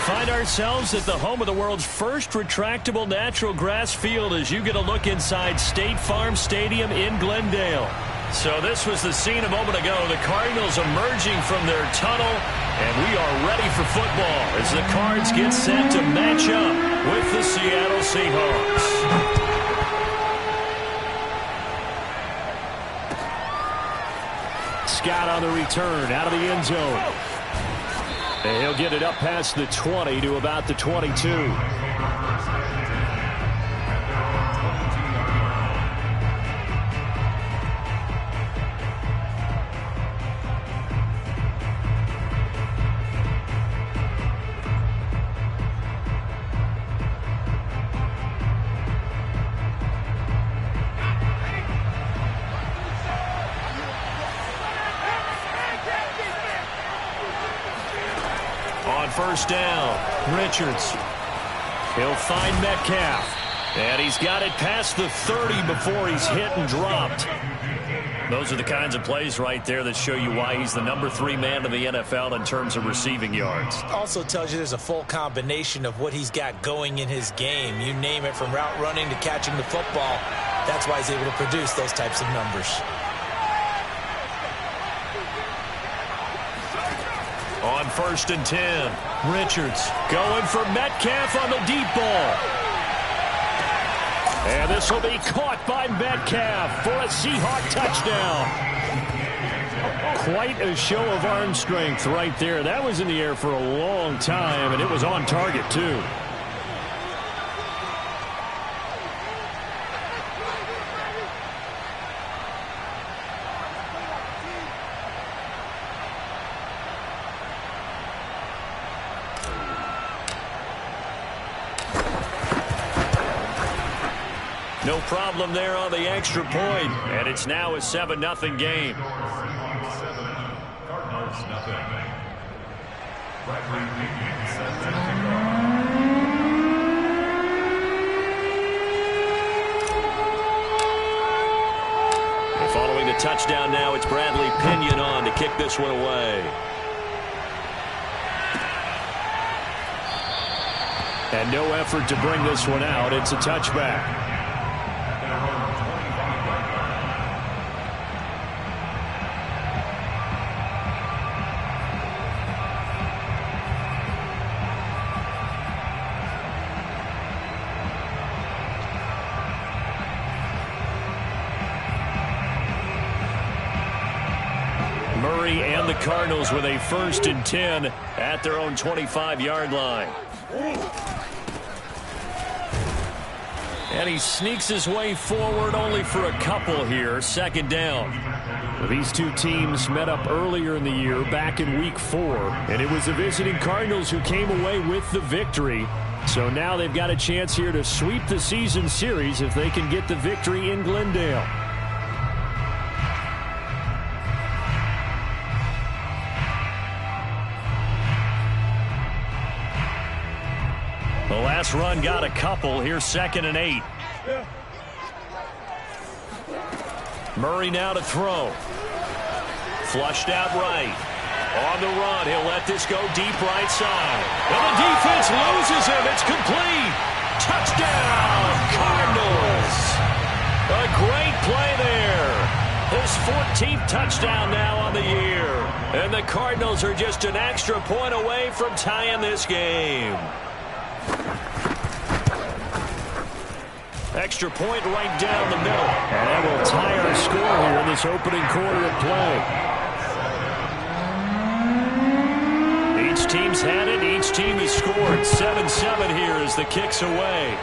find ourselves at the home of the world's first retractable natural grass field as you get a look inside State Farm Stadium in Glendale. So this was the scene a moment ago. The Cardinals emerging from their tunnel, and we are ready for football as the Cards get set to match up with the Seattle Seahawks. Scott on the return out of the end zone. And he'll get it up past the 20 to about the 22. First down, Richards. He'll find Metcalf. And he's got it past the 30 before he's hit and dropped. Those are the kinds of plays right there that show you why he's the number 3 man in the NFL in terms of receiving yards. Also tells you there's a full combination of what he's got going in his game. You name it, from route running to catching the football. That's why he's able to produce those types of numbers. On 1st and 10, Richards going for Metcalf on the deep ball. And this will be caught by Metcalf for a Seahawk touchdown. Quite a show of arm strength right there. That was in the air for a long time, and it was on target too. No problem there on the extra point, and it's now a 7-0 game. And following the touchdown now, it's Bradley Pinion on to kick this one away. And no effort to bring this one out. It's a touchback. Murray and the Cardinals with a 1st and 10 at their own 25-yard line. And he sneaks his way forward only for a couple here. 2nd down. These two teams met up earlier in the year back in week 4. And it was the visiting Cardinals who came away with the victory. So now they've got a chance here to sweep the season series if they can get the victory in Glendale. The last run got a couple. Here's 2nd and 8. Murray now to throw. Flushed out right. On the run, he'll let this go deep right side. And the defense loses him. It's complete. Touchdown, Cardinals. A great play there. His 14th touchdown now on the year. And the Cardinals are just an extra point away from tying this game. Extra point right down the middle. And that will tie our score here in this opening quarter of play. Each team's had it. Each team has scored. 7-7 here as the kick's away.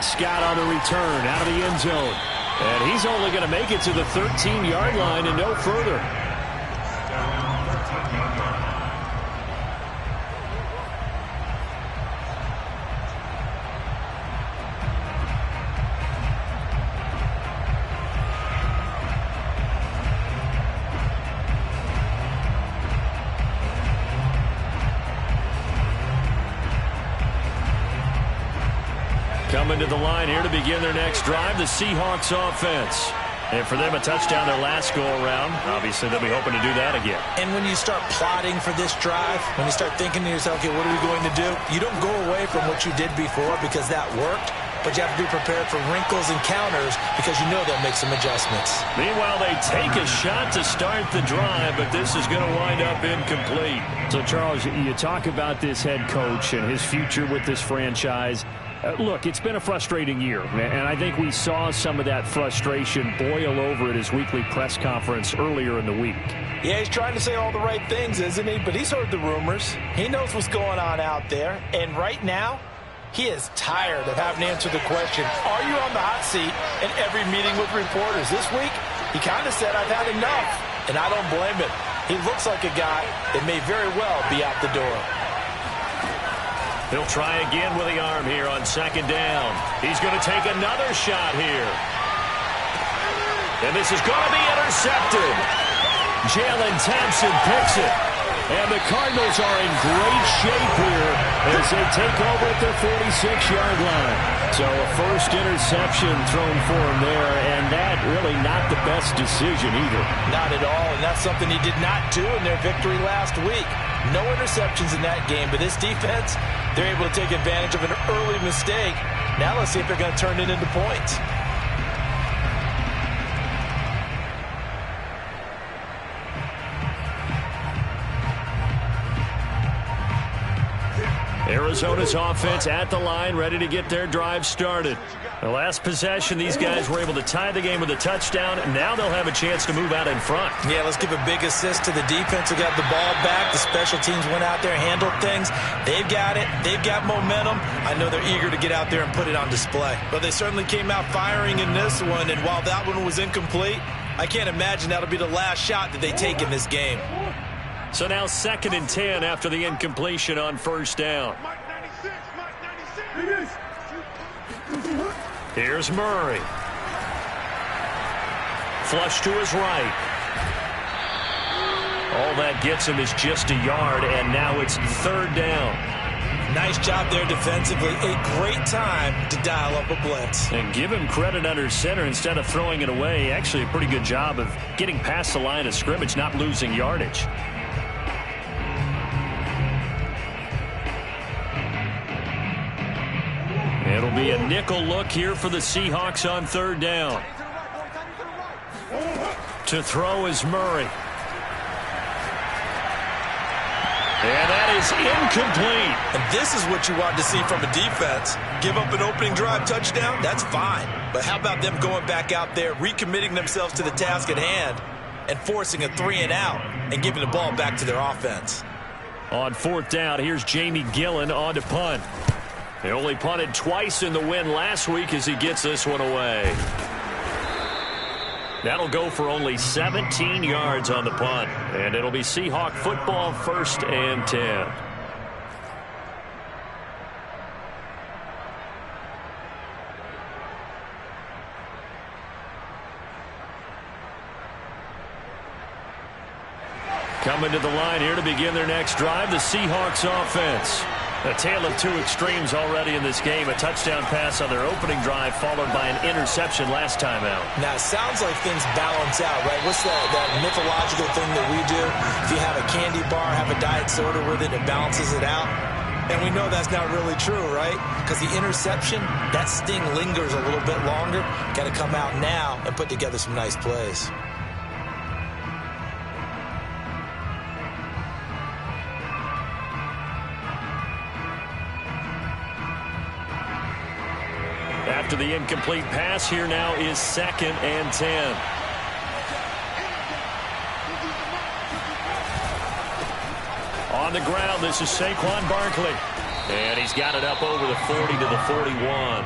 Scott on the return out of the end zone. And he's only going to make it to the 13-yard line and no further. Coming to the line here to begin their next drive, the Seahawks offense. And for them, a touchdown their last go-around. Obviously, they'll be hoping to do that again. And when you start plotting for this drive, when you start thinking to yourself, okay, what are we going to do? You don't go away from what you did before because that worked, but you have to be prepared for wrinkles and counters because you know they'll make some adjustments. Meanwhile, they take a shot to start the drive, but this is going to wind up incomplete. So, Charles, you talk about this head coach and his future with this franchise. Look, it's been a frustrating year, and I think we saw some of that frustration boil over at his weekly press conference earlier in the week. Yeah, he's trying to say all the right things, isn't he? But he's heard the rumors. He knows what's going on out there. And right now, he is tired of having to answer the question, are you on the hot seat in every meeting with reporters? This week, he kind of said, I've had enough. And I don't blame him. He looks like a guy that may very well be out the door. He'll try again with the arm here on second down. He's going to take another shot here. And this is going to be intercepted. Jalen Thompson picks it. And the Cardinals are in great shape here as they take over at their 46-yard line. So a first interception thrown for him there, and that really not the best decision either. Not at all, and that's something he did not do in their victory last week. No interceptions in that game, but this defense, they're able to take advantage of an early mistake. Now let's see if they're going to turn it into points. Arizona's offense at the line, ready to get their drive started. The last possession, these guys were able to tie the game with a touchdown, and now they'll have a chance to move out in front. Yeah, let's give a big assist to the defense who got the ball back. The special teams went out there, handled things. They've got it. They've got momentum. I know they're eager to get out there and put it on display. But they certainly came out firing in this one, and while that one was incomplete, I can't imagine that'll be the last shot that they take in this game. So now 2nd and 10 after the incompletion on first down. Here's Murray. Flush to his right. All that gets him is just a yard, and now it's 3rd down. Nice job there defensively. A great time to dial up a blitz. And give him credit under center instead of throwing it away. Actually a pretty good job of getting past the line of scrimmage, not losing yardage. It'll be a nickel look here for the Seahawks on 3rd down. To throw is Murray. And that is incomplete. And this is what you want to see from a defense. Give up an opening drive touchdown, that's fine. But how about them going back out there, recommitting themselves to the task at hand, and forcing a 3-and-out and giving the ball back to their offense. On 4th down, here's Jamie Gillen on to punt. He only punted twice in the win last week as he gets this one away. That'll go for only 17 yards on the punt. And it'll be Seahawk football, 1st and 10. Coming to the line here to begin their next drive, the Seahawks offense. A tale of two extremes already in this game. A touchdown pass on their opening drive followed by an interception last time out. Now, it sounds like things balance out, right? What's that mythological thing that we do? If you have a candy bar, have a diet soda with it, it balances it out. And we know that's not really true, right? Because the interception, that sting lingers a little bit longer. Got to come out now and put together some nice plays. After the incomplete pass, here now is 2nd and 10. On the ground, this is Saquon Barkley. And he's got it up over the 40 to the 41.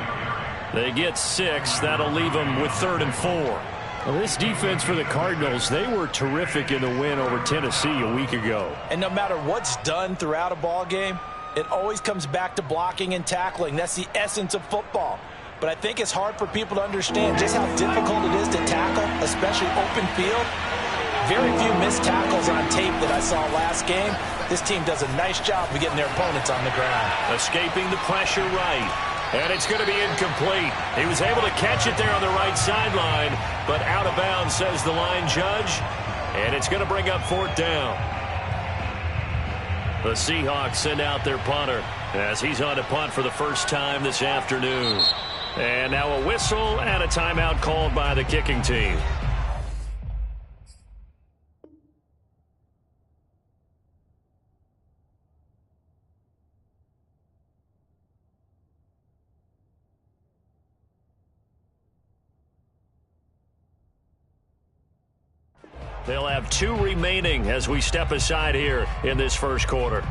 They get 6. That'll leave them with 3rd and 4. Well, this defense for the Cardinals, they were terrific in the win over Tennessee a week ago. And no matter what's done throughout a ball game, it always comes back to blocking and tackling. That's the essence of football. But I think it's hard for people to understand just how difficult it is to tackle, especially open field. Very few missed tackles on tape that I saw last game. This team does a nice job of getting their opponents on the ground. Escaping the pressure right. And it's going to be incomplete. He was able to catch it there on the right sideline, but out of bounds, says the line judge. And it's going to bring up 4th down. The Seahawks send out their punter as he's on to punt for the first time this afternoon. And now a whistle and a timeout called by the kicking team. They'll have 2 remaining as we step aside here in this first quarter.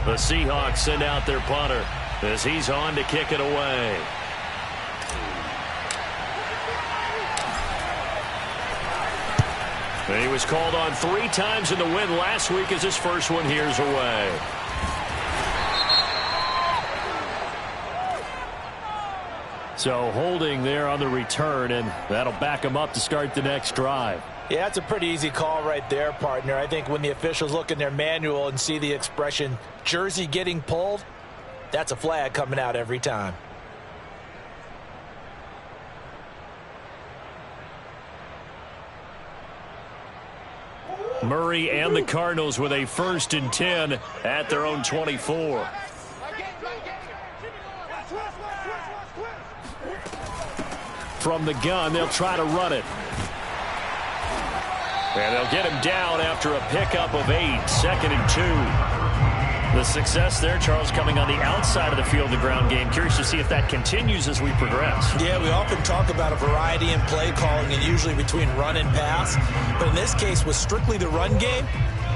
The Seahawks send out their punter as he's on to kick it away. And he was called on 3 times in the win last week as his first one here's away. So holding there on the return, and that'll back him up to start the next drive. Yeah, that's a pretty easy call right there, partner. I think when the officials look in their manual and see the expression jersey getting pulled, that's a flag coming out every time. Murray and the Cardinals with a 1st and 10 at their own 24. From the gun, they'll try to run it. And they'll get him down after a pickup of 8, 2nd and 2. The success there, Charles, coming on the outside of the field, the ground game. Curious to see if that continues as we progress. Yeah, we often talk about a variety in play calling and usually between run and pass. But in this case, with strictly the run game,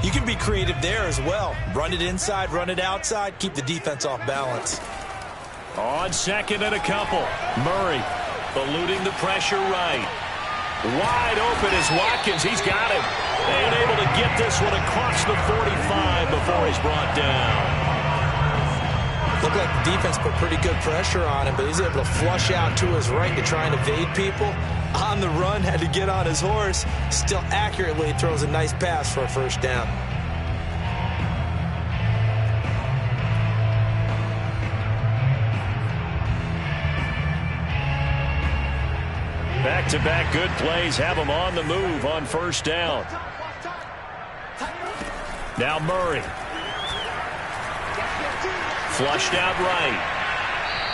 you can be creative there as well. Run it inside, run it outside, keep the defense off balance. On 2nd and a couple, Murray eluding the pressure right. Wide open is Watkins. He's got him. And able to get this one across the 45 before he's brought down. Looked like the defense put pretty good pressure on him, but he's able to flush out to his right to try and evade people. On the run, had to get on his horse. Still accurately throws a nice pass for a 1st down. Back-to-back good plays have him on the move on 1st down. Now Murray. Flushed out right.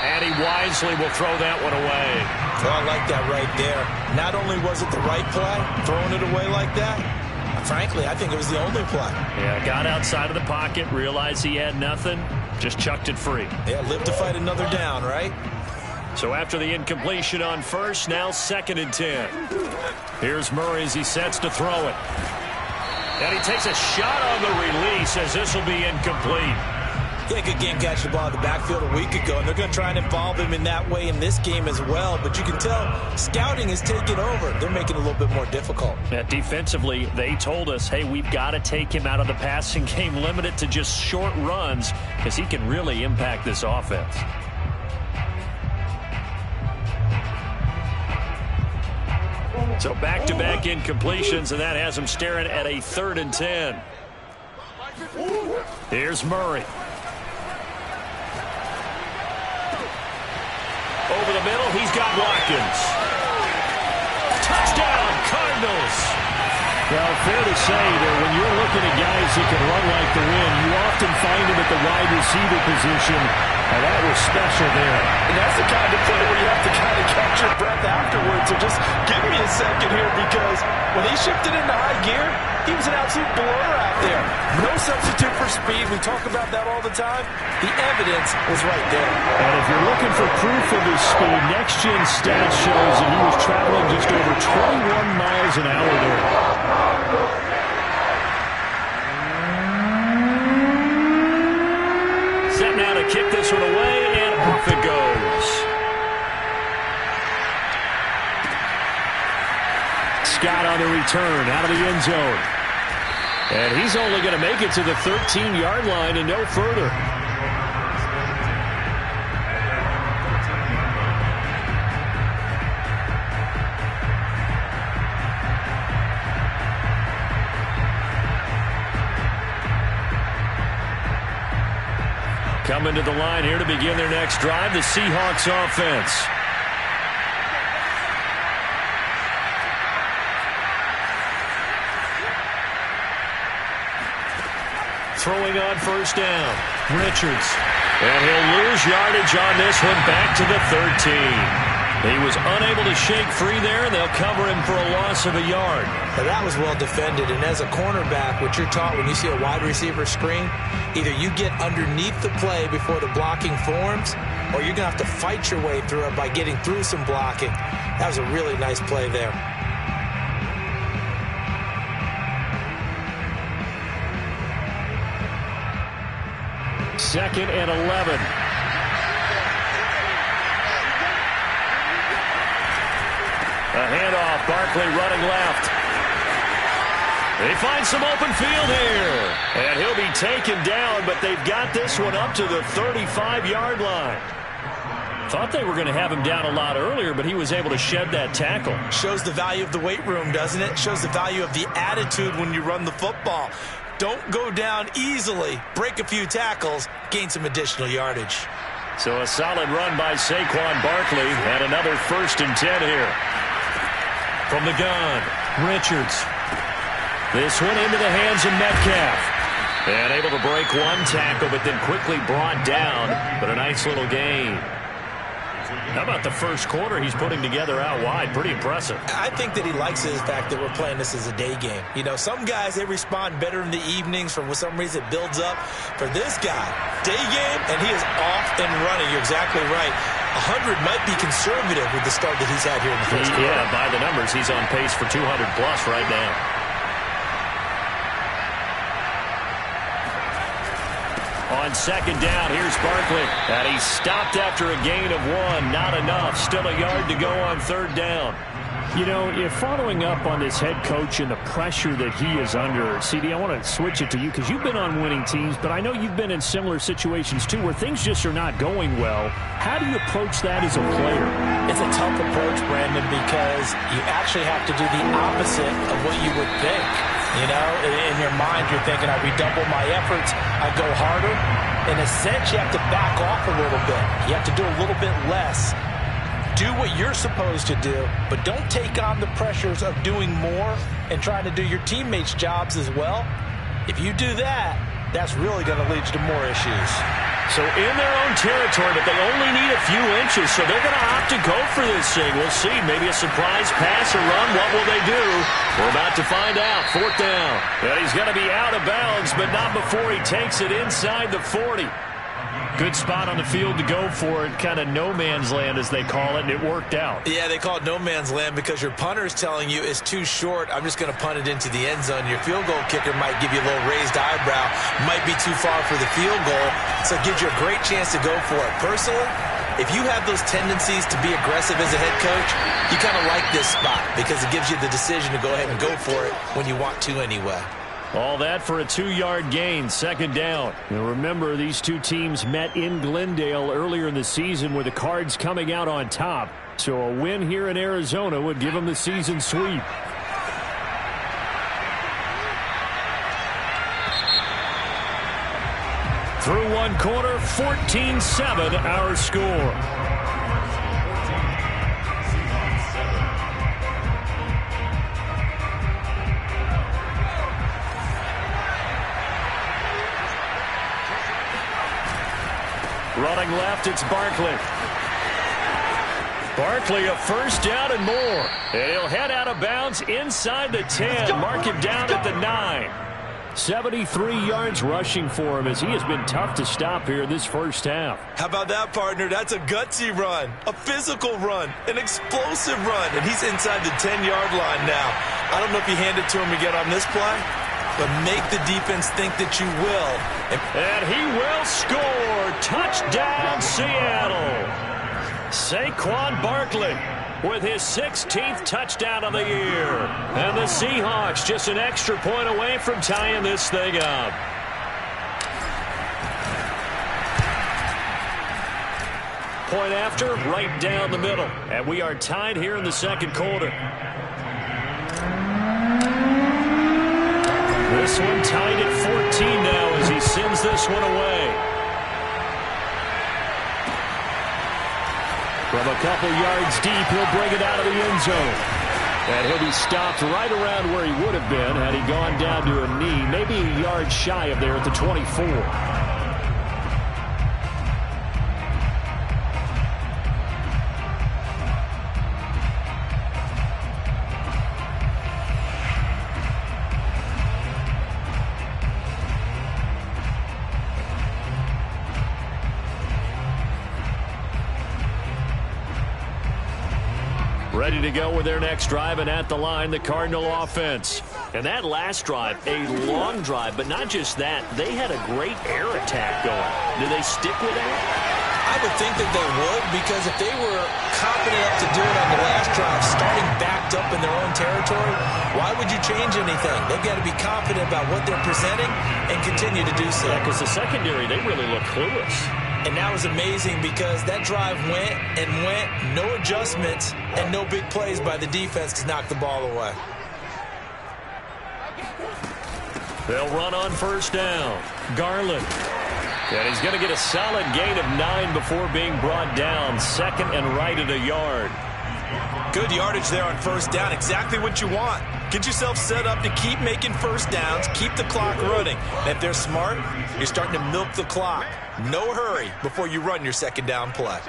And he wisely will throw that one away. Oh, I like that right there. Not only was it the right play, throwing it away like that, frankly, I think it was the only play. Yeah, got outside of the pocket, realized he had nothing, just chucked it free. Yeah, live to fight another down, right? So after the incompletion on 1st, now 2nd and 10. Here's Murray as he sets to throw it. And he takes a shot on the release as this will be incomplete. Yeah, good game catching the ball in the backfield a week ago, and they're going to try and involve him in that way in this game as well. But you can tell scouting is taking over. They're making it a little bit more difficult. Yeah, defensively, they told us, hey, we've got to take him out of the passing game, limit it to just short runs, because he can really impact this offense. So back-to-back incompletions, and that has him staring at a 3rd and 10. Here's Murray. Over the middle, he's got Watkins. Touchdown, Cardinals. Well, fair to say that when you're looking at guys that can run like the wind, you often find them at the wide receiver position. And that was special there. And that's the kind of play where you have to kind of catch your breath afterwards. So just give me a second here, because when he shifted into high gear, he was an absolute blower out there. No substitute for speed. We talk about that all the time. The evidence was right there. And if you're looking for proof of his speed, next-gen stats shows that he was traveling just over 21 miles an hour there. Set now to kick this one away, and off it goes. Scott on the return out of the end zone. And he's only going to make it to the 13-yard line and no further. Coming to the line here to begin their next drive, the Seahawks offense. Throwing on first down, Richards. And he'll lose yardage on this one back to the 13. He was unable to shake free there, and they'll cover him for a loss of a yard. Now that was well defended, and as a cornerback, what you're taught when you see a wide receiver screen, either you get underneath the play before the blocking forms, or you're going to have to fight your way through it by getting through some blocking. That was a really nice play there. Second and 11. A handoff, Barkley running left. They find some open field here. And he'll be taken down, but they've got this one up to the 35-yard line. Thought they were going to have him down a lot earlier, but he was able to shed that tackle. Shows the value of the weight room, doesn't it? Shows the value of the attitude when you run the football. Don't go down easily. Break a few tackles. Gain some additional yardage. So a solid run by Saquon Barkley. And another 1st and 10 here. From the gun, Richards. This one into the hands of Metcalf. And able to break one tackle, but then quickly brought down. But a nice little gain. How about the first quarter he's putting together out wide? Pretty impressive. I think that he likes the fact that we're playing this as a day game. You know, some guys, they respond better in the evenings. For some reason, it builds up. For this guy, day game, and he is off and running. You're exactly right. 100 might be conservative with the start that he's had here in the first quarter. Yeah, by the numbers, he's on pace for 200-plus right now. On second down, here's Barkley. And he stopped after a gain of 1. Not enough. Still a yard to go on third down. You know, if following up on this head coach and the pressure that he is under, CD, I want to switch it to you because you've been on winning teams, but I know you've been in similar situations too where things just are not going well. How do you approach that as a player? It's a tough approach, Brandon, because you actually have to do the opposite of what you would think. You know, in your mind, you're thinking, I redouble my efforts, I go harder. In a sense, you have to back off a little bit. You have to do a little bit less. Do what you're supposed to do, but don't take on the pressures of doing more and trying to do your teammates' jobs as well. If you do that, that's really going to lead you to more issues. So in their own territory, but they only need a few inches, so they're going to opt to go for this thing. We'll see. Maybe a surprise pass or run. What will they do? We're about to find out. 4th down. And he's going to be out of bounds, but not before he takes it inside the 40. Good spot on the field to go for it. Kind of no man's land, as they call it, and it worked out. Yeah, they call it no man's land because your punter is telling you it's too short. I'm just going to punt it into the end zone. Your field goal kicker might give you a little raised eyebrow. Might be too far for the field goal, so it gives you a great chance to go for it. Personally, if you have those tendencies to be aggressive as a head coach, you kind of like this spot because it gives you the decision to go ahead and go for it when you want to anyway. All that for a 2-yard gain, 2nd down. Now remember, these two teams met in Glendale earlier in the season with the Cards coming out on top. So a win here in Arizona would give them the season sweep. Through one quarter, 14-7 our score. Running left, it's Barkley. Barkley, a 1st down and more. And he'll head out of bounds inside the 10. Mark him down at the 9. 73 yards rushing for him as he has been tough to stop here this first half. How about that, partner? That's a gutsy run, a physical run, an explosive run, and he's inside the 10-yard line now. I don't know if you hand it to him again on this play, but make the defense think that you will. And he will score. Touchdown, Seattle. Saquon Barkley with his 16th touchdown of the year. And the Seahawks just an extra point away from tying this thing up. Point after, right down the middle. And we are tied here in the second quarter. This one tied at 14 now as he sends this one away. From a couple yards deep, he'll bring it out of the end zone. And he'll be stopped right around where he would have been had he gone down to a knee, maybe a yard shy of there at the 24. Ready to go with their next drive, and at the line, the Cardinal offense. And that last drive, a long drive, but not just that. They had a great air attack going. Do they stick with that? I would think that they would, because if they were confident enough to do it on the last drive, starting backed up in their own territory, why would you change anything? They've got to be confident about what they're presenting and continue to do so. Yeah, because the secondary, they really look clueless. And that was amazing because that drive went and went, no adjustments, and no big plays by the defense to knock the ball away. They'll run on first down. Garland. And he's going to get a solid gain of 9 before being brought down. Second and right at a yard. Good yardage there on first down. Exactly what you want. Get yourself set up to keep making first downs, keep the clock running. And if they're smart, you're starting to milk the clock. No hurry before you run your second down play.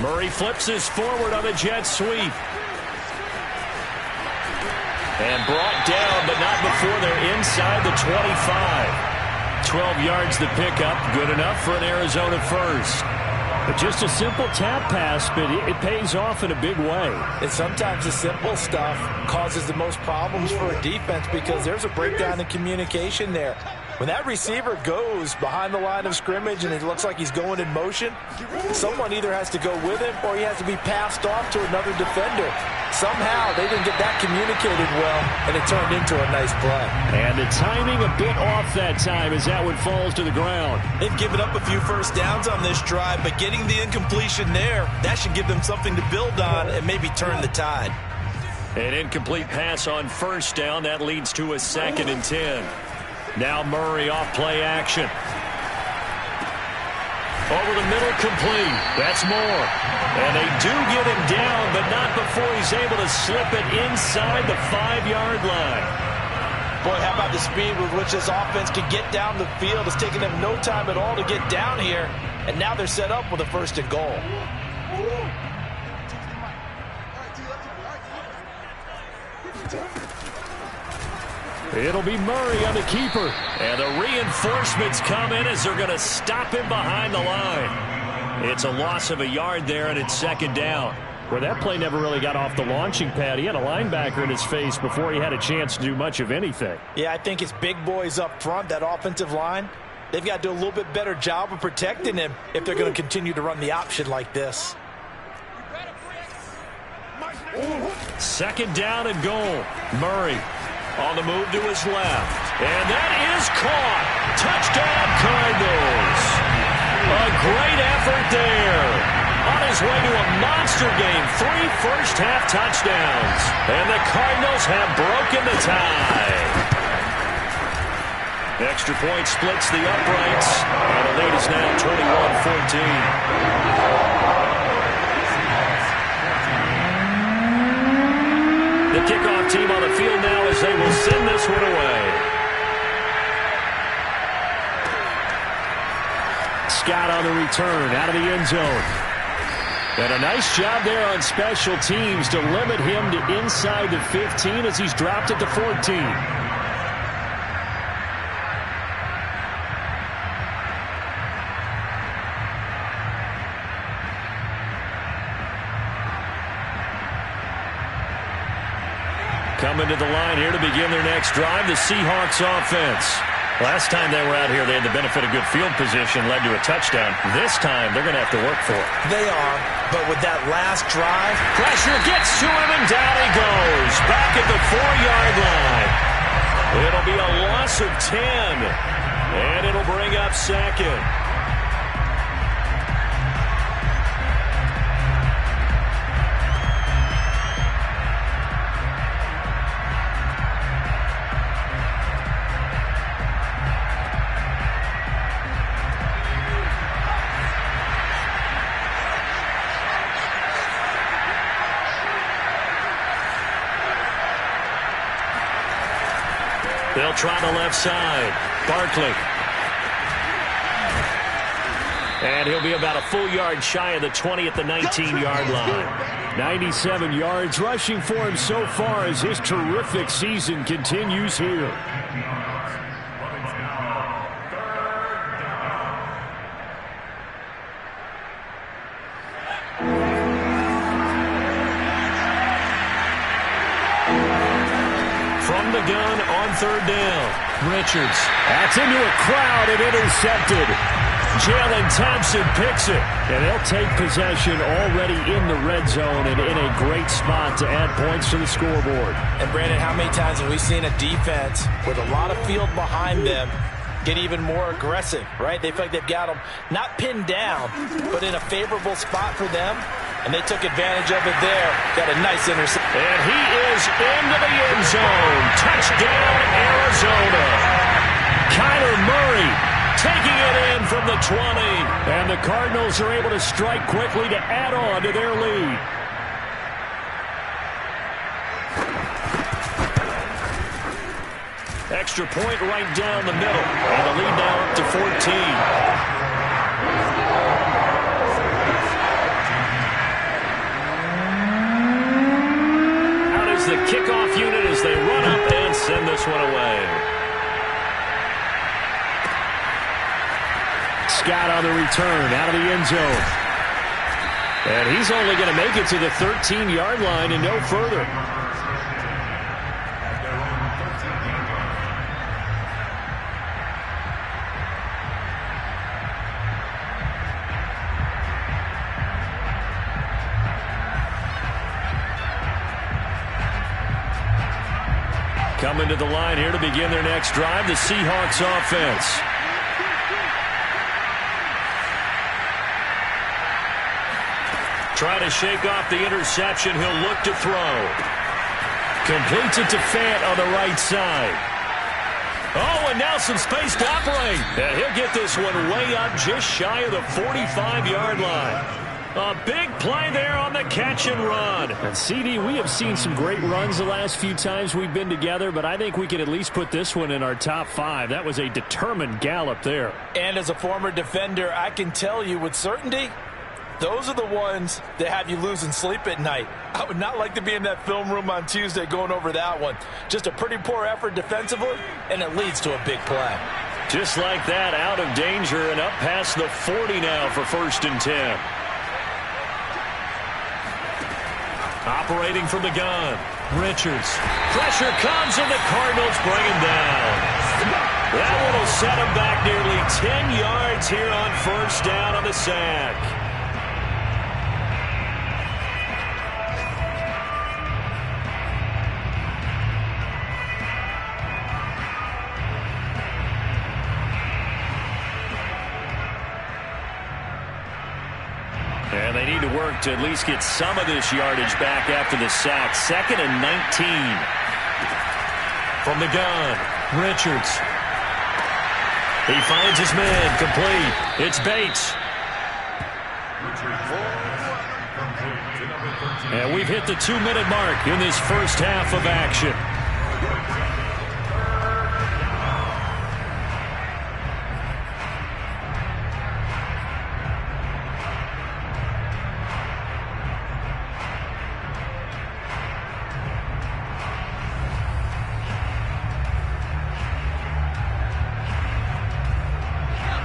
Murray flips his forward on a jet sweep. And brought down, but not before they're inside the 25. 12 yards the pickup. Good enough for an Arizona first. But just a simple tap pass, but it pays off in a big way. And sometimes the simple stuff causes the most problems for a defense because there's a breakdown in communication there. When that receiver goes behind the line of scrimmage and it looks like he's going in motion, someone either has to go with him or he has to be passed off to another defender. Somehow they didn't get that communicated well, and it turned into a nice play. And the timing a bit off that time as that one falls to the ground. They've given up a few first downs on this drive, but getting the incompletion there, that should give them something to build on and maybe turn the tide. An incomplete pass on first down. That leads to a 2nd and 10. Now Murray off play action. Over the middle, complete. That's more. And they do get him down, but not before he's able to slip it inside the 5-yard line. Boy, how about the speed with which this offense can get down the field? It's taken them no time at all to get down here, and now they're set up with a 1st and goal. It'll be Murray on the keeper. And the reinforcements come in as they're going to stop him behind the line. It's a loss of a yard there, and it's 2nd down. Well, that play never really got off the launching pad. He had a linebacker in his face before he had a chance to do much of anything. Yeah, I think it's big boys up front, that offensive line. They've got to do a little bit better job of protecting him if they're going to continue to run the option like this. 2nd down and goal. Murray on the move to his left. And that is caught. Touchdown, Cardinals. A great effort there. On his way to a monster game. 3 first-half touchdowns. And the Cardinals have broken the tie. Extra point splits the uprights. And the lead is now 21-14. The kickoff team on the field now as they will send this one away. Scott on the return out of the end zone. And a nice job there on special teams to limit him to inside the 15 as he's dropped at the 14. Coming to the line here to begin their next drive, the Seahawks offense. Last time they were out here, they had the benefit of good field position, led to a touchdown. This time, they're going to have to work for it. They are, but with that last drive, pressure gets to him, and down he goes. Back at the 4-yard line. It'll be a loss of 10, and it'll bring up 2nd. They'll try the left side. Barkley. And he'll be about a full yard shy of the 20 at the 19-yard line. 97 yards rushing for him so far as his terrific season continues here. From the gun on third down. Richards. That's into a crowd and intercepted. Jalen Thompson picks it, and they'll take possession already in the red zone and in a great spot to add points to the scoreboard. And, Brandon, how many times have we seen a defense with a lot of field behind them get even more aggressive, right? They feel like they've got them not pinned down, but in a favorable spot for them, and they took advantage of it there. Got a nice interception. And he is into the end zone. Touchdown, Arizona. Kyler Murray taking it in from the 20. And the Cardinals are able to strike quickly to add on to their lead. Extra point right down the middle. And the lead now up to 14. Out is the kickoff unit as they run up and send this one away. Scott on the return out of the end zone. And he's only going to make it to the 13-yard line and no further. Coming to the line here to begin their next drive, the Seahawks offense. Trying to shake off the interception. He'll look to throw. Completes it to Fant on the right side. Oh, and now some space to operate. And he'll get this one way up just shy of the 45-yard line. A big play there on the catch and run. And CD, we have seen some great runs the last few times we've been together, but I think we can at least put this one in our top 5. That was a determined gallop there. And as a former defender, I can tell you with certainty, those are the ones that have you losing sleep at night. I would not like to be in that film room on Tuesday going over that one. Just a pretty poor effort defensively, and it leads to a big play. Just like that, out of danger and up past the 40 now for 1st and 10. Operating from the gun, Richards. Pressure comes and the Cardinals bring him down. That one will set him back nearly 10 yards here on 1st down on the sack. And they need to work to at least get some of this yardage back after the sack. 2nd and 19. From the gun, Richards. He finds his man, complete. It's Bates. And we've hit the 2-minute mark in this first half of action.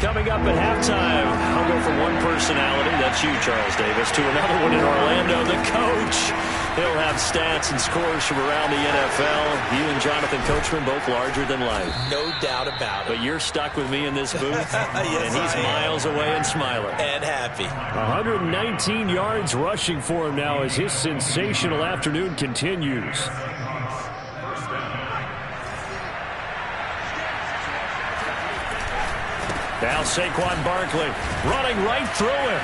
Coming up at halftime, I'll go from one personality, that's you, Charles Davis, to another one in Orlando, the coach. He'll have stats and scores from around the NFL. You and Jonathan Coachman, both larger than life. No doubt about it. But you're stuck with me in this booth, yes, and he's miles away and smiling. And happy. 119 yards rushing for him now as his sensational afternoon continues. Now Saquon Barkley running right through him.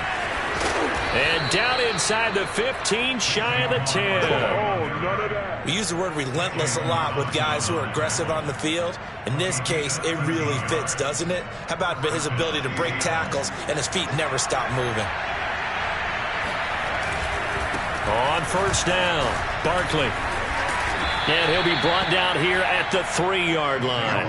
And down inside the 15, shy of the 10. Oh, none of that. We use the word relentless a lot with guys who are aggressive on the field. In this case, it really fits, doesn't it? How about his ability to break tackles and his feet never stop moving? On 1st down, Barkley. And he'll be brought down here at the 3-yard line.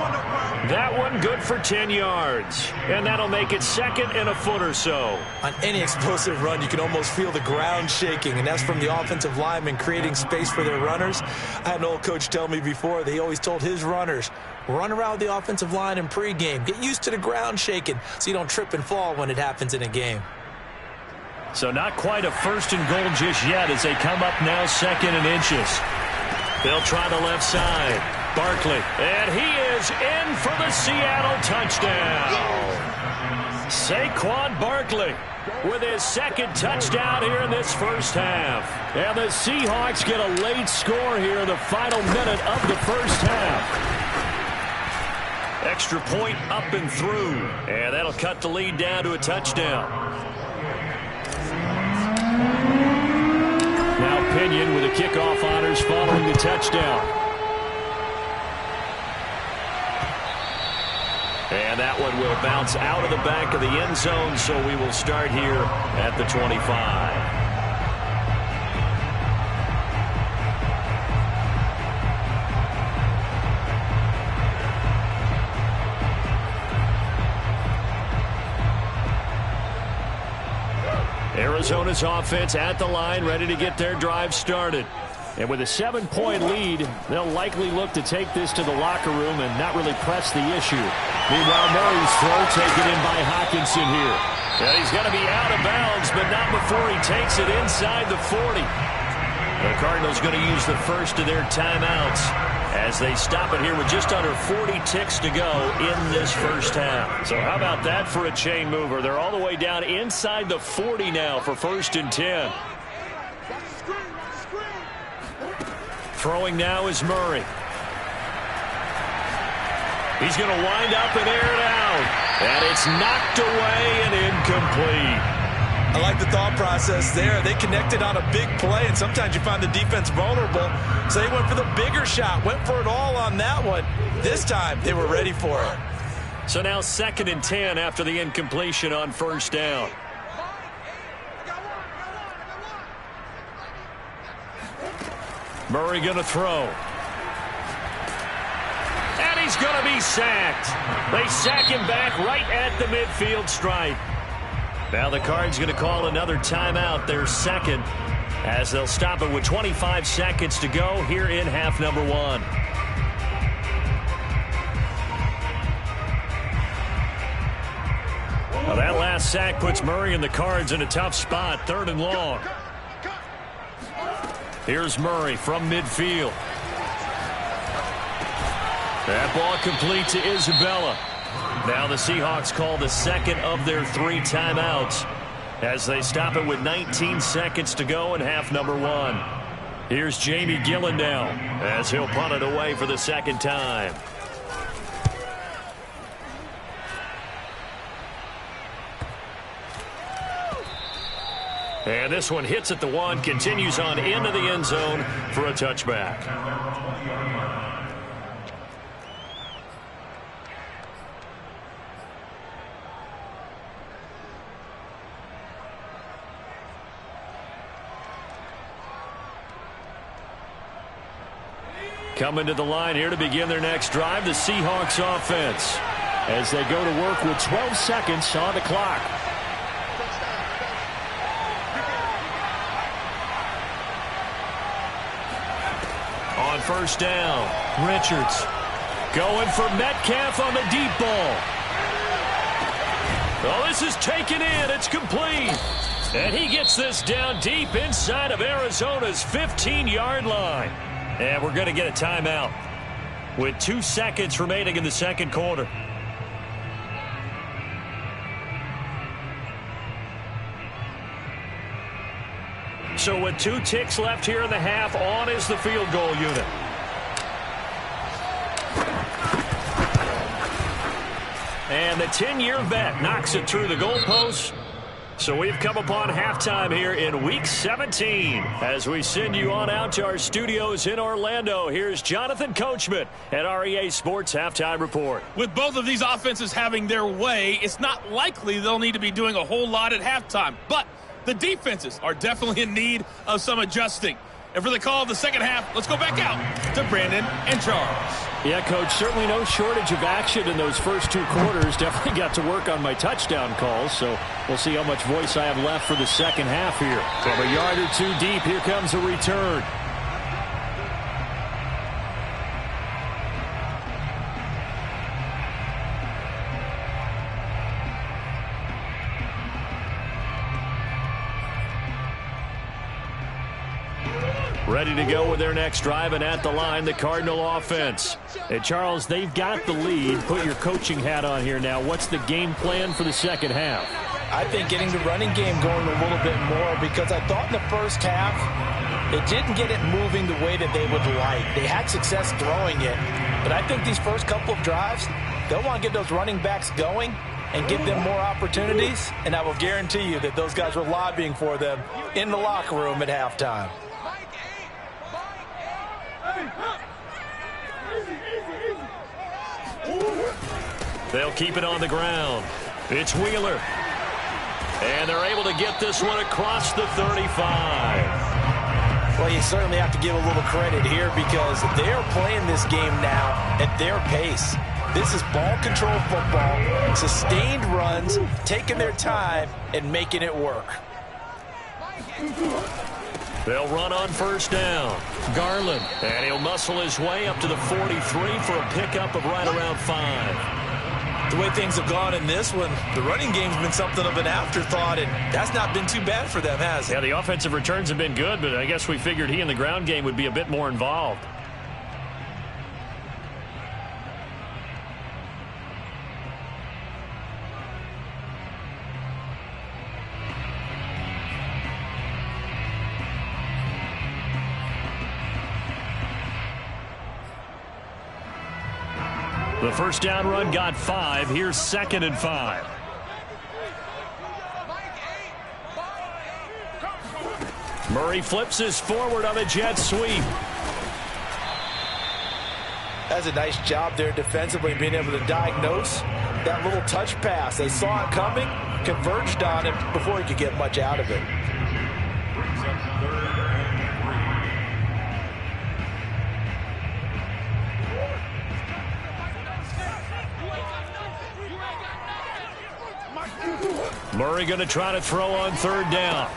That one good for 10 yards. And that'll make it 2nd and a foot or so. On any explosive run, you can almost feel the ground shaking, and that's from the offensive linemen creating space for their runners. I had an old coach tell me before, they always told his runners, run around the offensive line in pregame. Get used to the ground shaking so you don't trip and fall when it happens in a game. So not quite a 1st and goal just yet as they come up now 2nd and inches. They'll try the left side. Barkley, and he is in for the Seattle touchdown. Saquon Barkley with his 2nd touchdown here in this first half. And the Seahawks get a late score here in the final minute of the first half. Extra point up and through, and that'll cut the lead down to a touchdown. Now Pinion with the kickoff honors following the touchdown. And that one will bounce out of the back of the end zone, so we will start here at the 25. Arizona's offense at the line, ready to get their drive started. And with a 7-point lead, they'll likely look to take this to the locker room and not really press the issue. Meanwhile, Murray's throw taken in by Hockenson here. And he's going to be out of bounds, but not before he takes it inside the 40. The Cardinals going to use the first of their timeouts as they stop it here with just under 40 ticks to go in this first half. So how about that for a chain mover? They're all the way down inside the 40 now for 1st and 10. Throwing now is Murray. He's going to wind up and air it out. And it's knocked away and incomplete. I like the thought process there. They connected on a big play, and sometimes you find the defense vulnerable. So they went for the bigger shot, went for it all on that one. This time, they were ready for it. So now 2nd and 10 after the incompletion on 1st down. Murray going to throw. And he's going to be sacked. They sack him back right at the midfield stripe. Now the Cards going to call another timeout, their 2nd, as they'll stop it with 25 seconds to go here in half number 1. Well, that last sack puts Murray and the Cards in a tough spot, 3rd and long. Here's Murray from midfield. That ball complete to Isabella. Now the Seahawks call the 2nd of their 3 timeouts as they stop it with 19 seconds to go in half number 1. Here's Jamie Gillen now as he'll punt it away for the 2nd time. And this one hits at the 1, continues on into the end zone for a touchback. Coming to the line here to begin their next drive, the Seahawks offense, as they go to work with 12 seconds on the clock. On 1st down, Richards going for Metcalf on the deep ball. Oh, this is taken in. It's complete. And he gets this down deep inside of Arizona's 15-yard line. And we're going to get a timeout with 2 seconds remaining in the 2nd quarter. So with 2 ticks left here in the half, on is the field goal unit. And the 10-year vet knocks it through the goalpost. So we've come upon halftime here in Week 17. As we send you on out to our studios in Orlando, here's Jonathan Coachman at REA Sports Halftime Report. With both of these offenses having their way, it's not likely they'll need to be doing a whole lot at halftime. But the defenses are definitely in need of some adjusting. And for the call of the second half, let's go back out to Brandon and Charles. Yeah, Coach, certainly no shortage of action in those first 2 quarters. Definitely got to work on my touchdown calls, so we'll see how much voice I have left for the second half here. From a yard or 2 deep, here comes a return. Ready to go with their next drive, and at the line, the Cardinal offense. Hey, Charles, they've got the lead. Put your coaching hat on here now. What's the game plan for the second half? I think getting the running game going a little bit more, because I thought in the first half they didn't get it moving the way that they would like. They had success throwing it, but I think these first couple of drives, they'll want to get those running backs going and give them more opportunities, and I will guarantee you that those guys were lobbying for them in the locker room at halftime. They'll keep it on the ground. It's Wheeler. And they're able to get this one across the 35. Well, you certainly have to give a little credit here because they're playing this game now at their pace. This is ball control football, sustained runs, taking their time and making it work. They'll run on first down. Garland. And he'll muscle his way up to the 43 for a pickup of right around 5. The way things have gone in this one, the running game's been something of an afterthought, and that's not been too bad for them, has it? Yeah, the offensive returns have been good, but I guess we figured he in the ground game would be a bit more involved. The first down run got 5. Here's 2nd and 5. Murray flips his forward on a jet sweep. That's a nice job there defensively, being able to diagnose that little touch pass. They saw it coming, converged on it before he could get much out of it. Murray going to try to throw on 3rd down.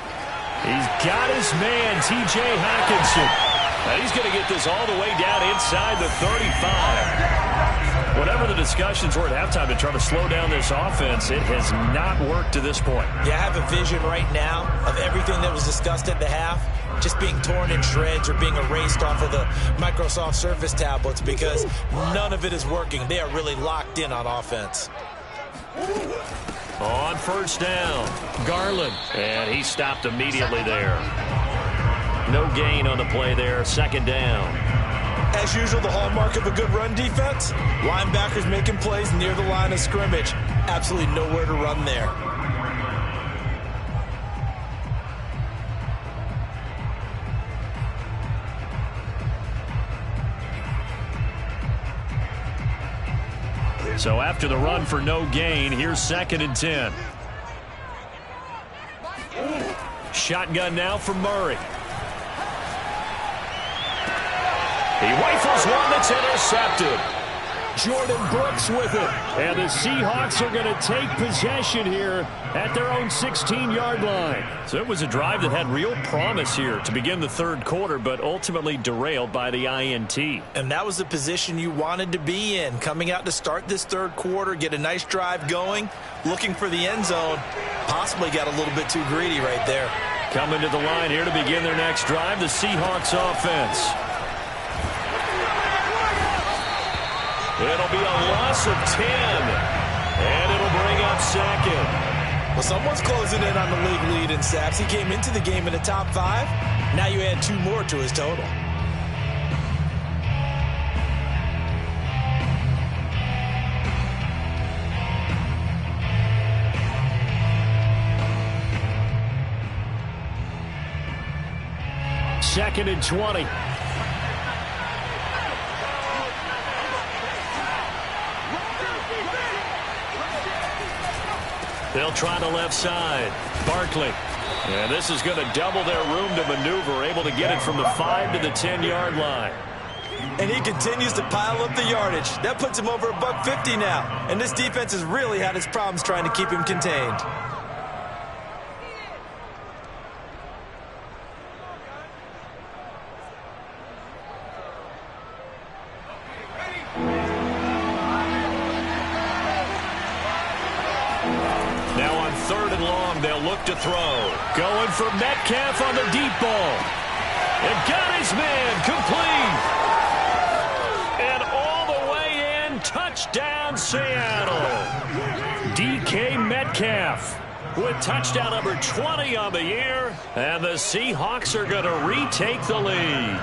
He's got his man, T.J. Hockenson. And he's going to get this all the way down inside the 35. Whatever the discussions were at halftime to try to slow down this offense, it has not worked to this point. Yeah, I have a vision right now of everything that was discussed at the half just being torn in shreds or being erased off of the Microsoft Surface tablets because none of it is working. They are really locked in on offense. On first down, Garland. And he stopped immediately there. No gain on the play there. 2nd down. As usual, the hallmark of a good run defense, linebackers making plays near the line of scrimmage. Absolutely nowhere to run there. So after the run for no gain, here's 2nd and 10. Shotgun now for Murray. He rifles one that's intercepted. Jordan Brooks with it. And the Seahawks are going to take possession here at their own 16-yard line. So it was a drive that had real promise here to begin the 3rd quarter, but ultimately derailed by the INT. And that was the position you wanted to be in, coming out to start this 3rd quarter, get a nice drive going, looking for the end zone. Possibly got a little bit too greedy right there. Coming to the line here to begin their next drive, the Seahawks offense. It'll be a loss of 10. And it'll bring up 2nd. Well, someone's closing in on the league lead in sacks. He came into the game in the top 5. Now you add 2 more to his total. Second and 20. They'll try the left side. Barkley. And this is going to double their room to maneuver, able to get it from the 5 to the 10-yard line. And he continues to pile up the yardage. That puts him over $150 now. And this defense has really had its problems trying to keep him contained. Now on 3rd and long, they'll look to throw. Going for Metcalf on the deep ball. And got his man complete. And all the way in, touchdown Seattle. DK Metcalf with touchdown number 20 on the year. And the Seahawks are going to retake the lead.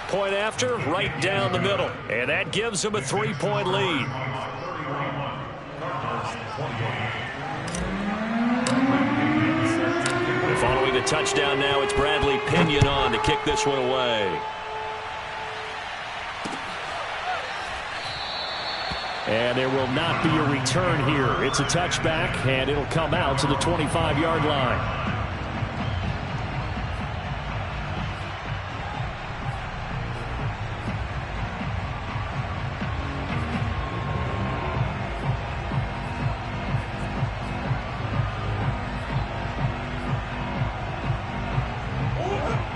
Point after, right down the middle. And that gives them a 3-point lead. Following the touchdown now, it's Bradley Pinion on to kick this one away. And there will not be a return here. It's a touchback, and it'll come out to the 25-yard line.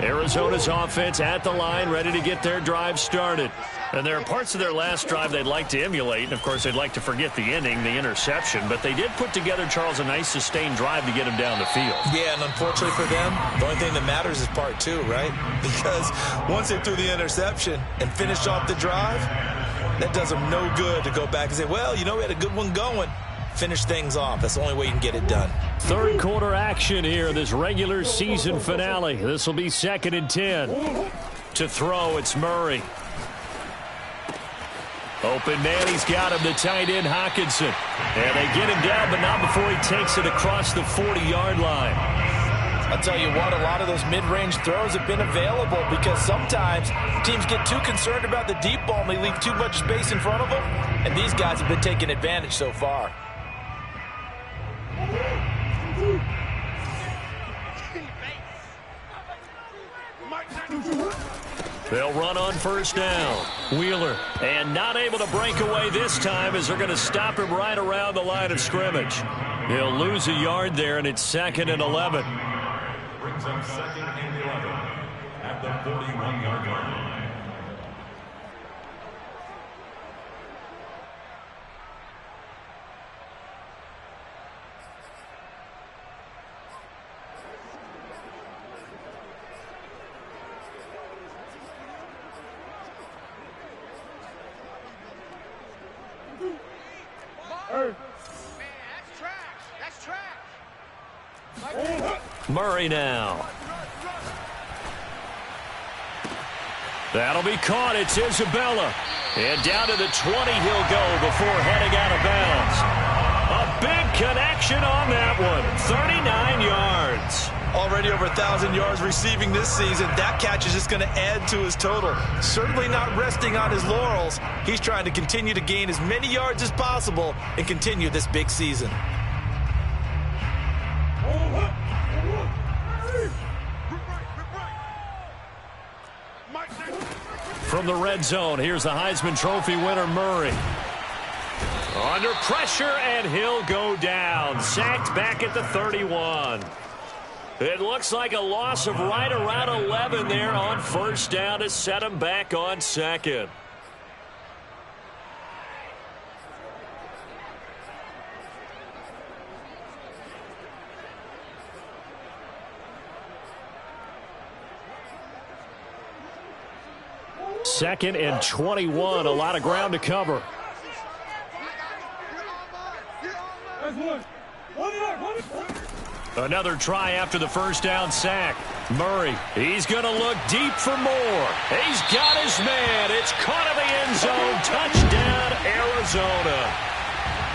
Arizona's offense at the line, ready to get their drive started. And there are parts of their last drive they'd like to emulate. And, of course, they'd like to forget the ending, the interception. But they did put together, Charles, a nice sustained drive to get him down the field. Yeah, and unfortunately for them, the only thing that matters is part 2, right? Because once they threw the interception and finished off the drive, that does them no good to go back and say, well, you know, we had a good one going. Finish things off. That's the only way you can get it done. Third quarter action here, this regular season finale. This will be 2nd and 10. To throw, it's Murray. Open man, he's got him, the tight end, Hockenson. And they get him down, but not before he takes it across the 40-yard line. I'll tell you what, a lot of those mid-range throws have been available because sometimes teams get too concerned about the deep ball and they leave too much space in front of them. And these guys have been taking advantage so far. They'll run on first down. Wheeler, and not able to break away this time as they're going to stop him right around the line of scrimmage. He'll lose a yard there, and it's 2nd and 11. Brings up 2nd and 11 at the 41-yard line. Murray now. That'll be caught. It's Isabella. And down to the 20 he'll go before heading out of bounds. A big connection on that one. 39 yards. Already over 1,000 yards receiving this season. That catch is just going to add to his total. Certainly not resting on his laurels. He's trying to continue to gain as many yards as possible and continue this big season. From the red zone, here's the Heisman Trophy winner, Murray. Under pressure, and he'll go down. Sacked back at the 31. It looks like a loss of right around 11 there on first down to set him back on 2nd. Second and 21, a lot of ground to cover. Another try after the first down sack. Murray, he's going to look deep for more. He's got his man. It's caught in the end zone. Touchdown, Arizona.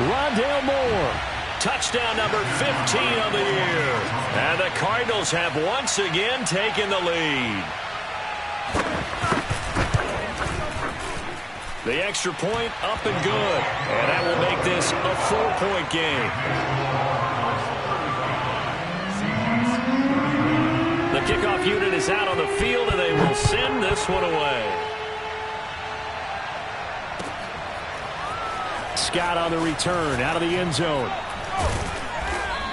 Rondale Moore. Touchdown number 15 on the year. And the Cardinals have once again taken the lead. The extra point up and good. And that will make this a 4-point game. The kickoff unit is out on the field, and they will send this one away. Scott on the return out of the end zone.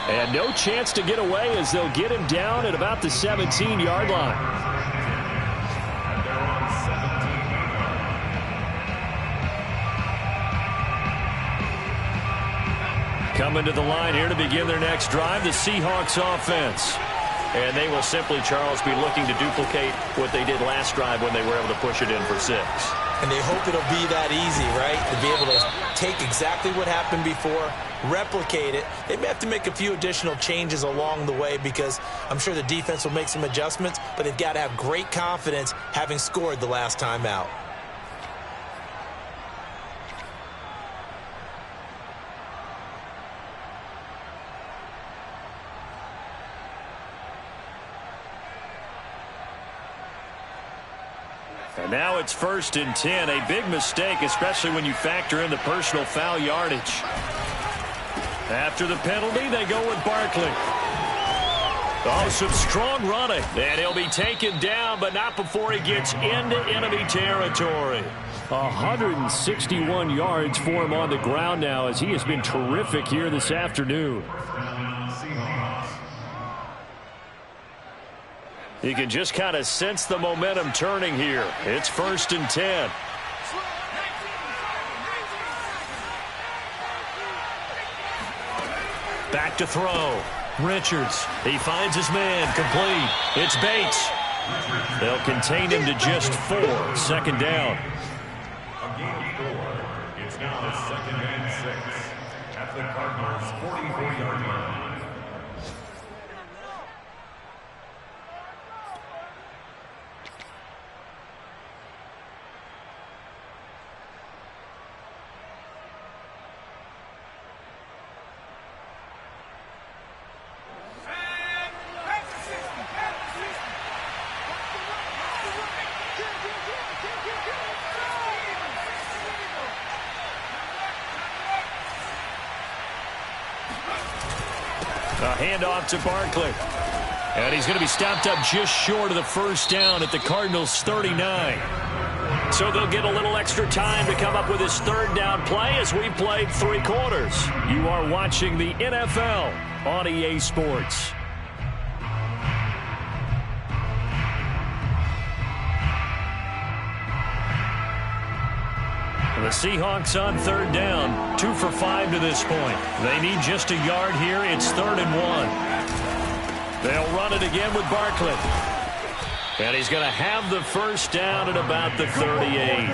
And no chance to get away as they'll get him down at about the 17-yard line. Coming to the line here to begin their next drive, the Seahawks offense. And they will simply, Charles, be looking to duplicate what they did last drive when they were able to push it in for 6. And they hope it'll be that easy, right? To be able to take exactly what happened before, replicate it. They may have to make a few additional changes along the way because I'm sure the defense will make some adjustments, but they've got to have great confidence having scored the last time out. And now it's 1st and 10. A big mistake, especially when you factor in the personal foul yardage. After the penalty, they go with Barkley. Oh, some strong running. And he'll be taken down, but not before he gets into enemy territory. 161 yards for him on the ground now as he has been terrific here this afternoon. You can just kind of sense the momentum turning here. It's 1st and 10. Back to throw. Richards. He finds his man. Complete. It's Bates. They'll contain him to just 4. 2nd down. A gain of 4. It's now 2nd and 6 at the Cardinals' 44-yard line. A handoff to Barkley. And he's going to be stopped up just short of the 1st down at the Cardinals' 39. So they'll get a little extra time to come up with his 3rd down play as we played 3 quarters. You are watching the NFL on EA Sports. The Seahawks on 3rd down, 2 for 5 to this point. They need just a yard here. It's 3rd and 1. They'll run it again with Barkley. And he's going to have the 1st down at about the 38.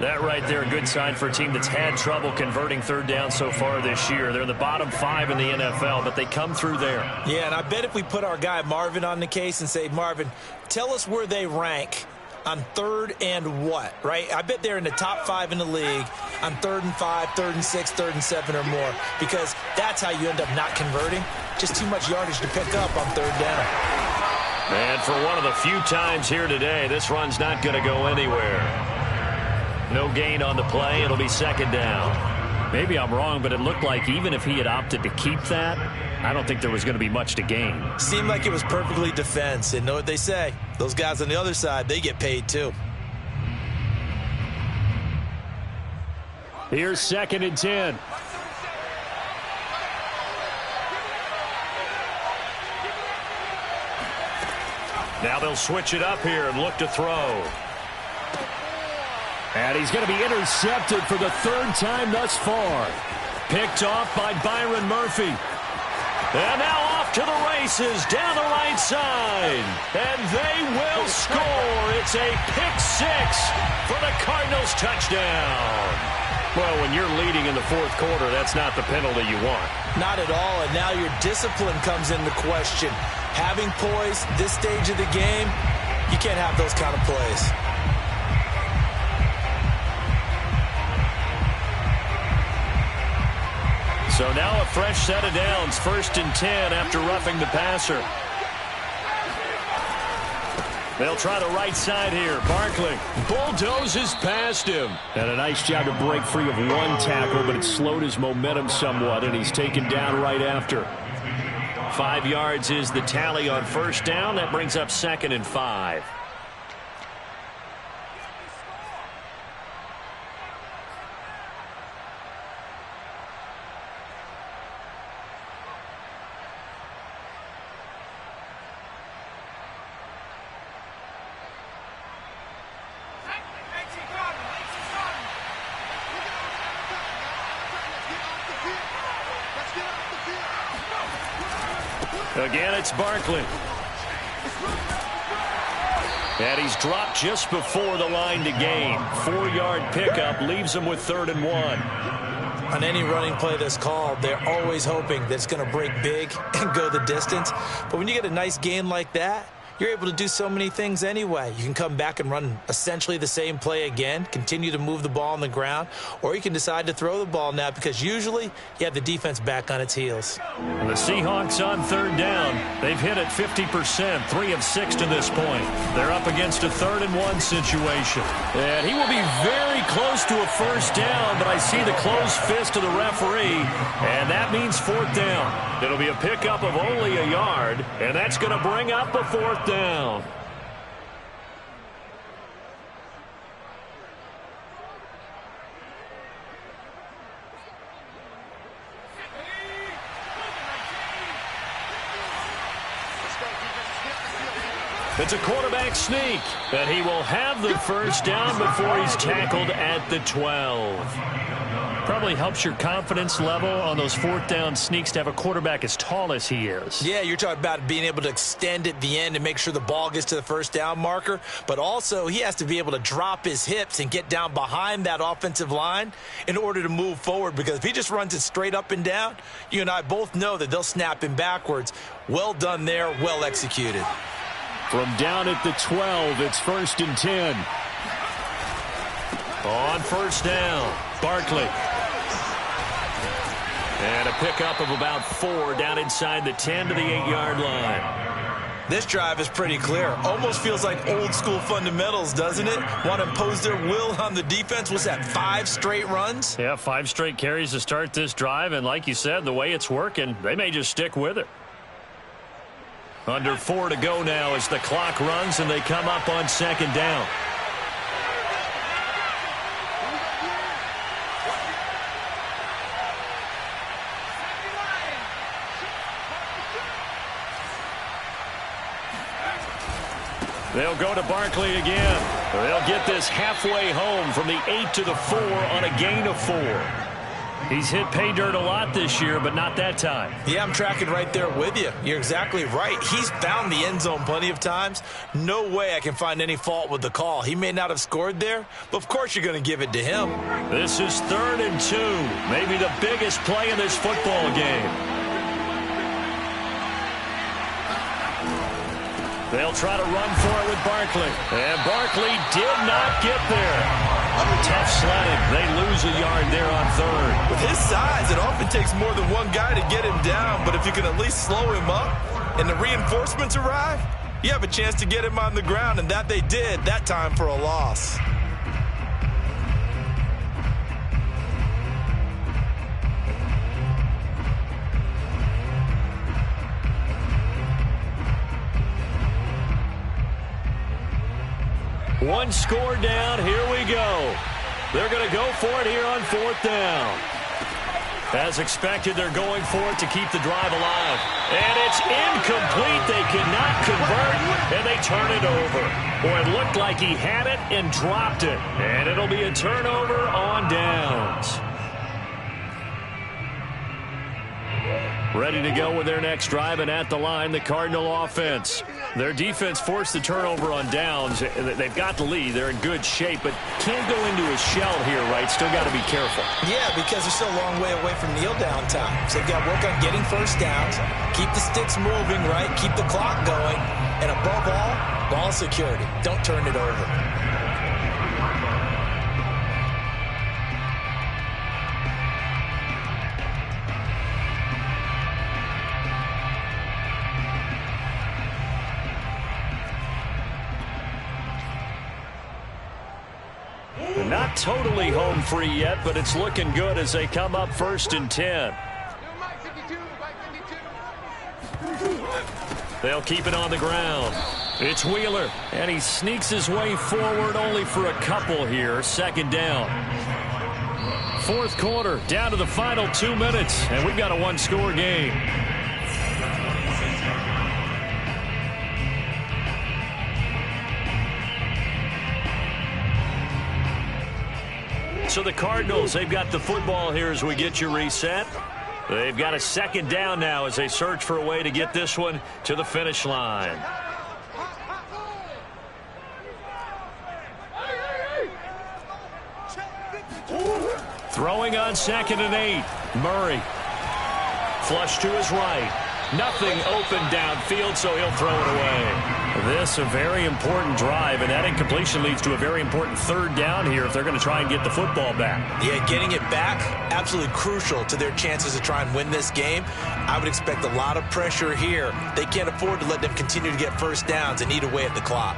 That right there, a good sign for a team that's had trouble converting 3rd down so far this year. They're in the bottom 5 in the NFL, but they come through there. Yeah, and I bet if we put our guy Marvin on the case and say, Marvin, tell us where they rank on 3rd and what, right? I bet they're in the top 5 in the league on 3rd and 5, 3rd and 6, 3rd and 7 or more, because that's how you end up not converting. Just too much yardage to pick up on 3rd down. And for one of the few times here today, this run's not going to go anywhere. No gain on the play. It'll be 2nd down. Maybe I'm wrong, but it looked like even if he had opted to keep that, I don't think there was going to be much to gain. Seemed like it was perfectly defense. And know what they say? Those guys on the other side, they get paid too. Here's 2nd and 10. Now they'll switch it up here and look to throw. And he's going to be intercepted for the 3rd time thus far. Picked off by Byron Murphy. And now off to the races down the right side. And they will score. It's a pick-6 for the Cardinals touchdown. Well, when you're leading in the 4th quarter, that's not the penalty you want. Not at all, and now your discipline comes into question. Having poise this stage of the game, you can't have those kind of plays. So now a fresh set of downs, 1st and 10 after roughing the passer. They'll try the right side here. Barkley bulldozes past him. And a nice job to break free of one tackle, but it slowed his momentum somewhat, and he's taken down right after. 5 yards is the tally on first down. That brings up 2nd and 5. Again, it's Barkley. And he's dropped just before the line to gain. 4-yard pickup leaves him with 3rd and 1. On any running play that's called, they're always hoping that it's going to break big and go the distance. But when you get a nice gain like that, you're able to do so many things anyway. You can come back and run essentially the same play again, continue to move the ball on the ground, or you can decide to throw the ball now because usually you have the defense back on its heels. The Seahawks on 3rd down. They've hit it 50%, 3 of 6 to this point. They're up against a 3rd and 1 situation. And he will be very close to a first down, but I see the closed fist of the referee, and that means 4th down. It'll be a pickup of only a yard, and that's going to bring up a 4th down. It's a quarterback sneak, and he will have the first down before he's tackled at the 12. Probably helps your confidence level on those 4th down sneaks to have a quarterback as tall as he is. Yeah, you're talking about being able to extend at the end and make sure the ball gets to the first down marker. But also, he has to be able to drop his hips and get down behind that offensive line in order to move forward. Because if he just runs it straight up and down, you and I both know that they'll snap him backwards. Well done there, well executed. From down at the 12, it's 1st and 10. On first down, Barkley. And a pickup of about 4 down inside the 10 to the 8-yard line. This drive is pretty clear. Almost feels like old school fundamentals, doesn't it? Want to impose their will on the defense. What's that, 5 straight runs? Yeah, 5 straight carries to start this drive. And like you said, the way it's working, they may just stick with it. Under 4 to go now as the clock runs and they come up on 2nd down. They'll go to Barkley again. They'll get this halfway home from the 8 to the 4 on a gain of 4. He's hit pay dirt a lot this year, but not that time. Yeah, I'm tracking right there with you. You're exactly right. He's found the end zone plenty of times. No way I can find any fault with the call. He may not have scored there, but of course you're going to give it to him. This is 3rd and 2. Maybe the biggest play in this football game. They'll try to run for it with Barkley. And Barkley did not get there. Tough sledding. They lose a yard there on 3rd. With his size, it often takes more than one guy to get him down. But if you can at least slow him up and the reinforcements arrive, you have a chance to get him on the ground. And that they did, that time for a loss. One score down. Here we go. They're going to go for it here on 4th down. As expected, they're going for it to keep the drive alive. And it's incomplete. They cannot convert, and they turn it over. Boy, it looked like he had it and dropped it. And it'll be a turnover on downs. Ready to go with their next drive, and at the line, the Cardinal offense. Their defense forced the turnover on downs. They've got the lead. They're in good shape, but can't go into a shell here, right? Still got to be careful. Yeah, because they're still a long way away from kneel down time. So they've got to work on getting first downs, keep the sticks moving, right? Keep the clock going. And above all, ball security. Don't turn it over. totally home free yet, but it's looking good as they come up 1st and 10. They'll keep it on the ground. It's Wheeler, and he sneaks his way forward only for a couple here. 2nd down. 4th quarter, down to the final 2 minutes, and we've got a one-score game. So the Cardinals, they've got the football here as we get you reset. They've got a 2nd down now as they search for a way to get this one to the finish line. Throwing on 2nd and 8. Murray. Flush to his right. Nothing open downfield, so he'll throw it away. This a very important drive, and that incompletion leads to a very important 3rd down here if they're going to try and get the football back. Yeah, getting it back, absolutely crucial to their chances to try and win this game. I would expect a lot of pressure here. They can't afford to let them continue to get 1st downs and eat away at the clock.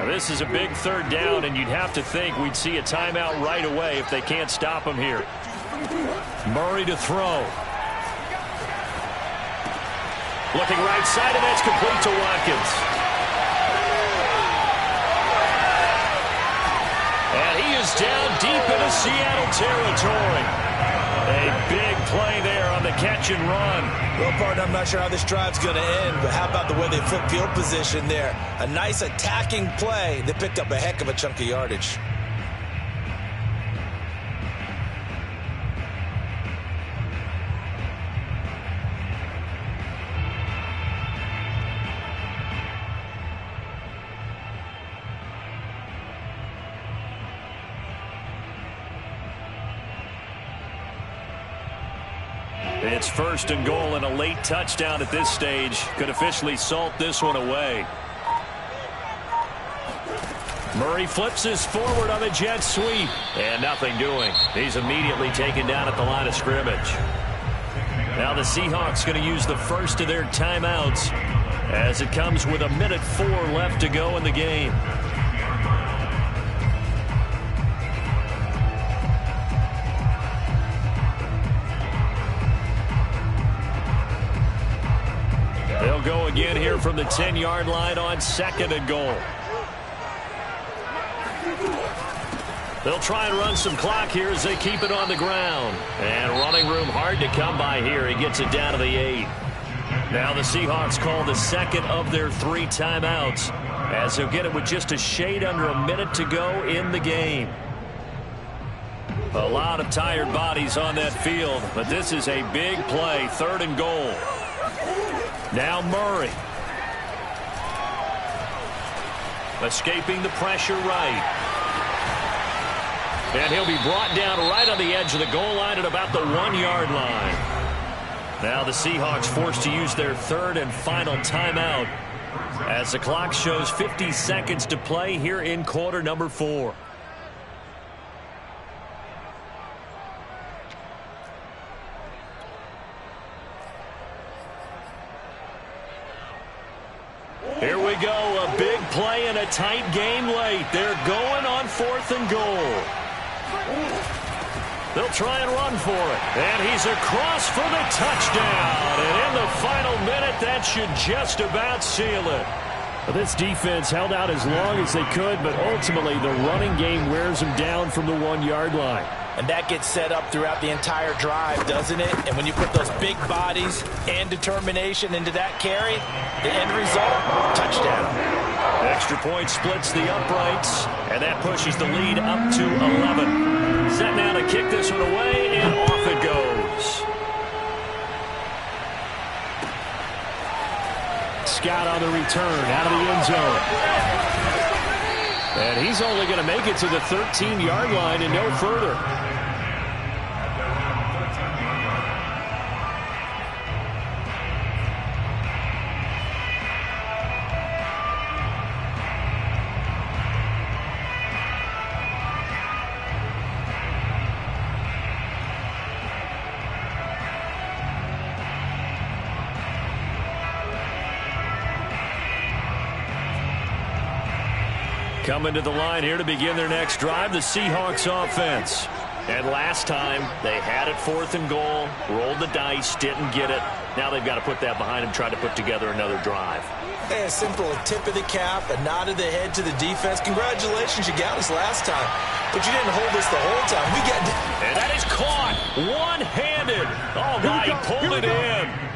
This is a big 3rd down, and you'd have to think we'd see a timeout right away if they can't stop him here. Murray to throw. Looking right side, and that's complete to Watkins. And he is down deep into Seattle territory. A big play there on the catch and run. Well, partner, I'm not sure how this drive's going to end, but how about the way they flip field position there? A nice attacking play. They picked up a heck of a chunk of yardage. It's 1st and goal, and a late touchdown at this stage could officially salt this one away. Murray flips his forward on the jet sweep, and nothing doing. He's immediately taken down at the line of scrimmage. Now the Seahawks going to use the first of their timeouts as it comes with 1:04 left to go in the game. They'll go again here from the 10-yard line on 2nd and goal. They'll try and run some clock here as they keep it on the ground. And running room hard to come by here. He gets it down to the 8. Now the Seahawks call the 2nd of their 3 timeouts as they'll get it with just a shade under a minute to go in the game. A lot of tired bodies on that field, but this is a big play. 3rd and goal. Now Murray. Escaping the pressure right. And he'll be brought down right on the edge of the goal line at about the 1-yard line. Now the Seahawks forced to use their 3rd and final timeout as the clock shows 50 seconds to play here in quarter number 4. Here we go, a big play and a tight game late. They're going on 4th and goal. They'll try and run for it. And he's across for the touchdown. And in the final minute, that should just about seal it. Well, this defense held out as long as they could, but ultimately the running game wears them down from the 1-yard line. And that gets set up throughout the entire drive, doesn't it? And when you put those big bodies and determination into that carry, the end result, touchdown. Extra point splits the uprights, and that pushes the lead up to 11. Set now to kick this one away, and off it goes. Scott on the return out of the end zone. And he's only going to make it to the 13-yard line and no further. Coming to the line here to begin their next drive, the Seahawks offense. And last time, they had it 4th and goal, rolled the dice, didn't get it. Now they've got to put that behind them, try to put together another drive. Hey, a simple tip of the cap, a nod of the head to the defense. Congratulations, you got us last time. But you didn't hold us the whole time. We got... And that is caught one-handed. Oh, my, he pulled it in.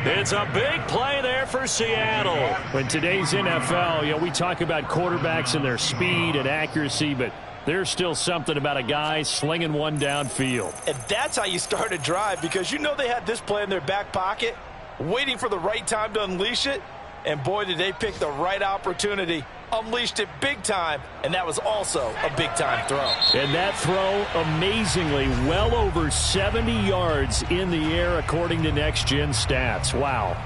It's a big play there for Seattle. In today's NFL, we talk about quarterbacks and their speed and accuracy, but there's still something about a guy slinging one downfield. And that's how you start a drive, because you know they had this play in their back pocket, waiting for the right time to unleash it. And boy, did they pick the right opportunity. Unleashed it big time, and that was also a big-time throw. And that throw, amazingly, well over 70 yards in the air, according to Next Gen Stats. Wow.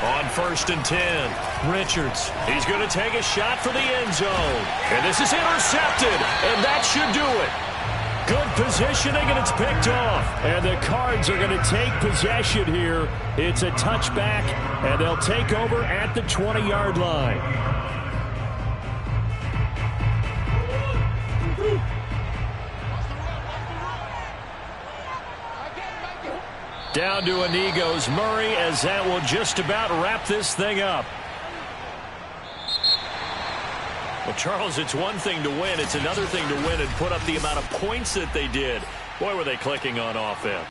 On 1st and 10, Richards. He's going to take a shot for the end zone. And this is intercepted, and that should do it. Good positioning, and it's picked off. And the Cards are going to take possession here. It's a touchback, and they'll take over at the 20-yard line. Down to a knee goes Murray, as that will just about wrap this thing up. Well, Charles, it's one thing to win. It's another thing to win and put up the amount of points that they did. Boy, were they clicking on offense.